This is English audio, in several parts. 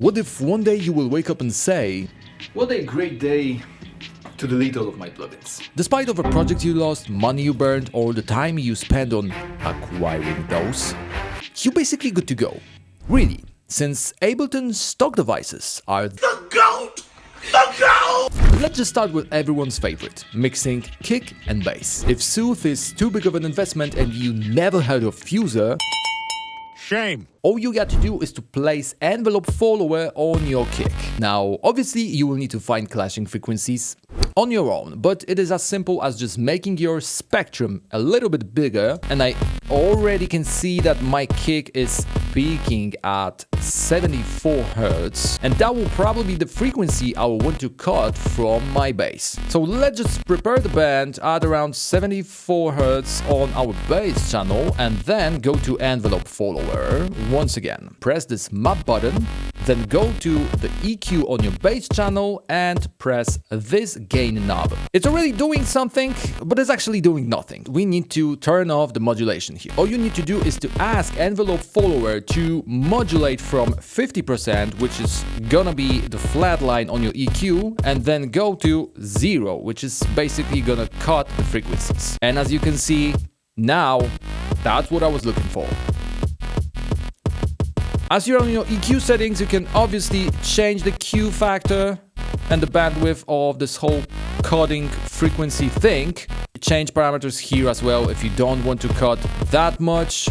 What if one day you will wake up and say, "What a great day to delete all of my plugins." Despite of a project you lost, money you burned, or the time you spent on acquiring those, you're basically good to go. Really, since Ableton stock devices are the GOAT! The GOAT! Let's just start with everyone's favorite, mixing kick and bass. If Sooth is too big of an investment and you never heard of Fuser, shame. All you got to do is to place envelope follower on your kick. Now, obviously, you will need to find clashing frequencies on your own, but it is as simple as just making your spectrum a little bit bigger, and I already can see that my kick is peaking at 74 Hz, and that will probably be the frequency I will want to cut from my bass. So let's just prepare the band at around 74 Hz on our bass channel, and then go to envelope follower. Once again, press this map button, then go to the EQ on your bass channel and press this gain knob. It's already doing something, but it's actually doing nothing. We need to turn off the modulation here. All you need to do is to ask envelope follower to modulate from 50%, which is gonna be the flat line on your EQ, and then go to 0, which is basically gonna cut the frequencies. And as you can see, now that's what I was looking for. As you're on your EQ settings, you can obviously change the Q factor and the bandwidth of this whole cutting frequency thing. Change parameters here as well if you don't want to cut that much.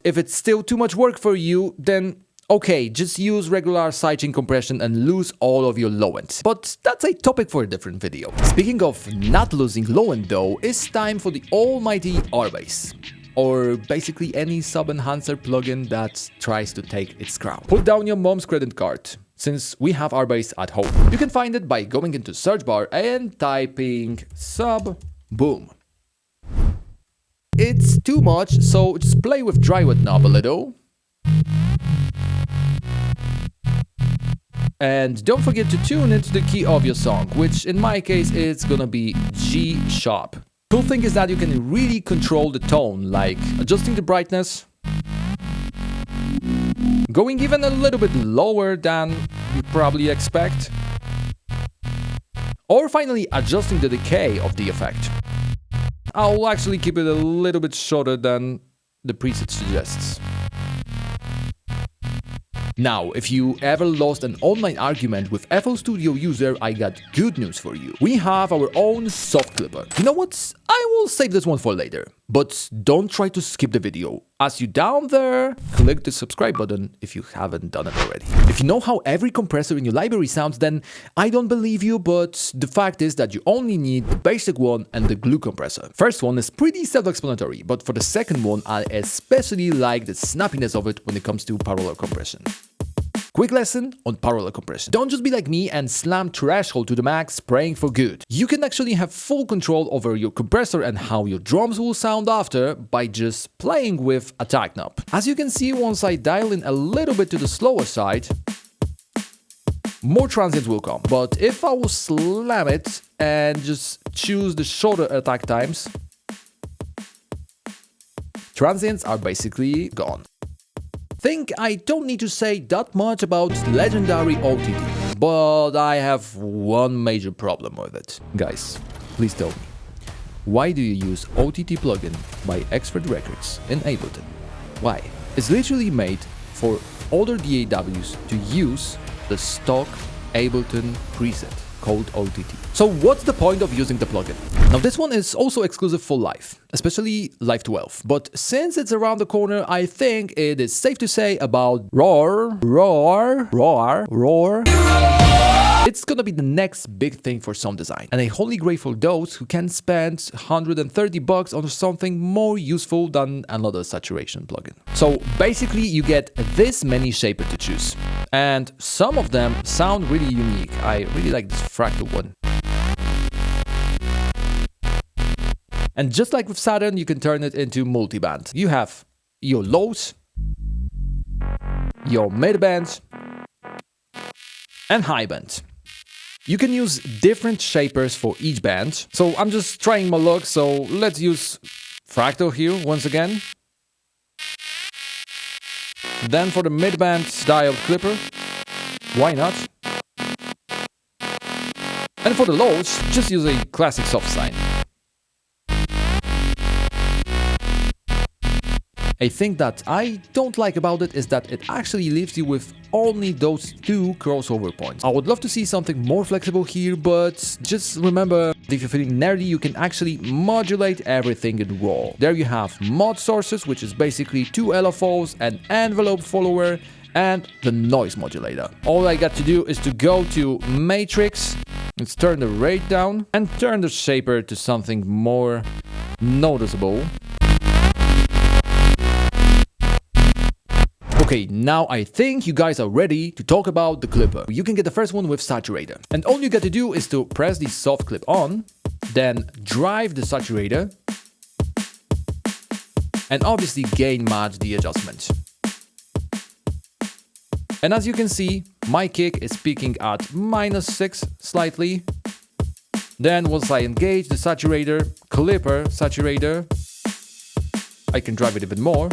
If it's still too much work for you, then okay, just use regular sidechain compression and lose all of your low end. But that's a topic for a different video. Speaking of not losing low end though, it's time for the almighty Rbase. Or basically any sub-enhancer plugin that tries to take its crown. Put down your mom's credit card, since we have Rbase at home. You can find it by going into search bar and typing sub, boom. It's too much, so just play with dry wet knob a little. And don't forget to tune into the key of your song, which in my case it's gonna be G sharp. Cool thing is that you can really control the tone, like adjusting the brightness, going even a little bit lower than you probably expect, or finally adjusting the decay of the effect. I'll actually keep it a little bit shorter than the preset suggests. Now, if you ever lost an online argument with FL Studio user, I got good news for you. We have our own soft clipper. You know what? I will save this one for later. But don't try to skip the video. As you down there, click the subscribe button if you haven't done it already. If you know how every compressor in your library sounds, then I don't believe you, but the fact is that you only need the basic one and the glue compressor. First one is pretty self-explanatory, but for the second one, I especially like the snappiness of it when it comes to parallel compression. Quick lesson on parallel compression. Don't just be like me and slam threshold to the max, praying for good. You can actually have full control over your compressor and how your drums will sound after by just playing with a tag knob. As you can see, once I dial in a little bit to the slower side, more transients will come. But if I will slam it and just choose the shorter attack times, transients are basically gone. Think I don't need to say that much about legendary OTT, but I have one major problem with it. Guys, please tell me, why do you use OTT plugin by Expert Records in Ableton? Why? It's literally made for older DAWs to use the stock Ableton preset called OTT. So what's the point of using the plugin? Now this one is also exclusive for Live, especially Live 12. But since it's around the corner, I think it is safe to say about Roar. It's gonna be the next big thing for sound design. And I wholly grateful those who can spend $130 on something more useful than another saturation plugin. So basically you get this many shapers to choose. And some of them sound really unique. I really like this fractal one. And just like with Saturn, you can turn it into multi-band. You have your lows, your mid-band, and high band. You can use different shapers for each band. So I'm just trying my luck, so let's use fractal here once again. Then for the mid-band diode clipper, Why not? And for the lows, just use a classic soft sine. A thing that I don't like about it is that it actually leaves you with only those two crossover points. I would love to see something more flexible here, but just remember, if you're feeling nerdy, you can actually modulate everything in RAW. There you have mod sources, which is basically two LFOs, an envelope follower, and the noise modulator. All I got to do is to go to Matrix, let's turn the rate down, and turn the shaper to something more noticeable. Okay, now I think you guys are ready to talk about the clipper. You can get the first one with saturator. And all you got to do is to press the soft clip on, then drive the saturator, and obviously gain match the adjustment. And as you can see, my kick is peaking at -6 slightly. Then once I engage the saturator, clipper saturator, I can drive it even more.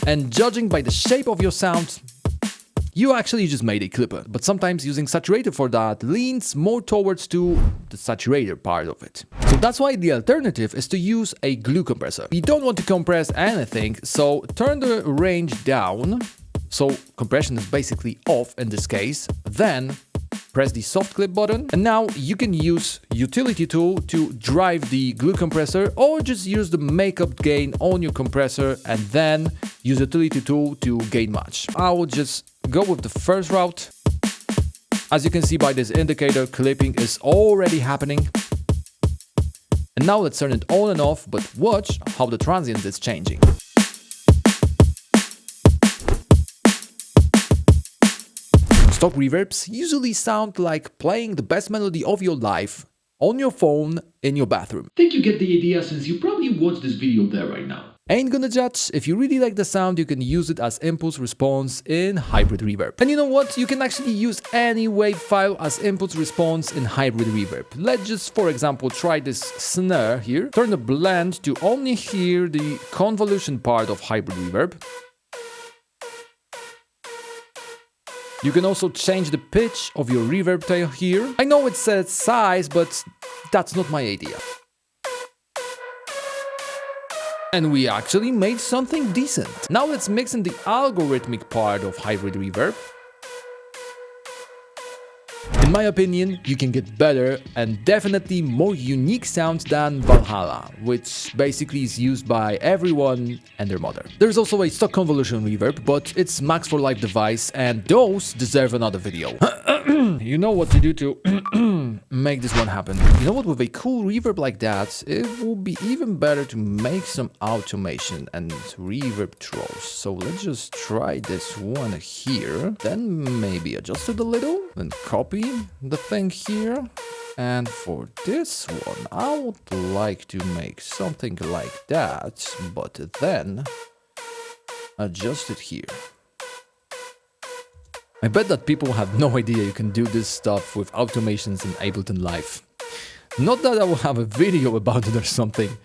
And judging by the shape of your sound, you actually just made a clipper. But sometimes using saturator for that leans more towards to the saturator part of it. So that's why the alternative is to use a glue compressor. You don't want to compress anything, so turn the range down. So compression is basically off in this case. Then press the soft clip button, and now you can use utility tool to drive the glue compressor, or just use the makeup gain on your compressor and then use utility tool to gain match. I will just go with the first route. As you can see by this indicator, clipping is already happening. And now let's turn it on and off, but watch how the transient is changing. Stock reverbs usually sound like playing the best melody of your life on your phone in your bathroom. Think you get the idea since you probably watched this video there right now. Ain't gonna judge. If you really like the sound, you can use it as impulse response in hybrid reverb. And you know what? You can actually use any wave file as impulse response in hybrid reverb. Let's just, for example, try this snare here. Turn the blend to only hear the convolution part of hybrid reverb. You can also change the pitch of your reverb tail here. I know it says size, but that's not my idea. And we actually made something decent. Now let's mix in the algorithmic part of hybrid reverb. In my opinion, you can get better and definitely more unique sounds than Valhalla, which basically is used by everyone and their mother. There's also a stock convolution reverb, but it's Max for Life device, and those deserve another video. You know what to do to make this one happen. You know what, with a cool reverb like that, it would be even better to make some automation and reverb throws. So let's just try this one here, then maybe adjust it a little, then copy the thing here. And for this one, I would like to make something like that, but then adjust it here. I bet that people have no idea you can do this stuff with automations in Ableton Live. Not that I will have a video about it or something.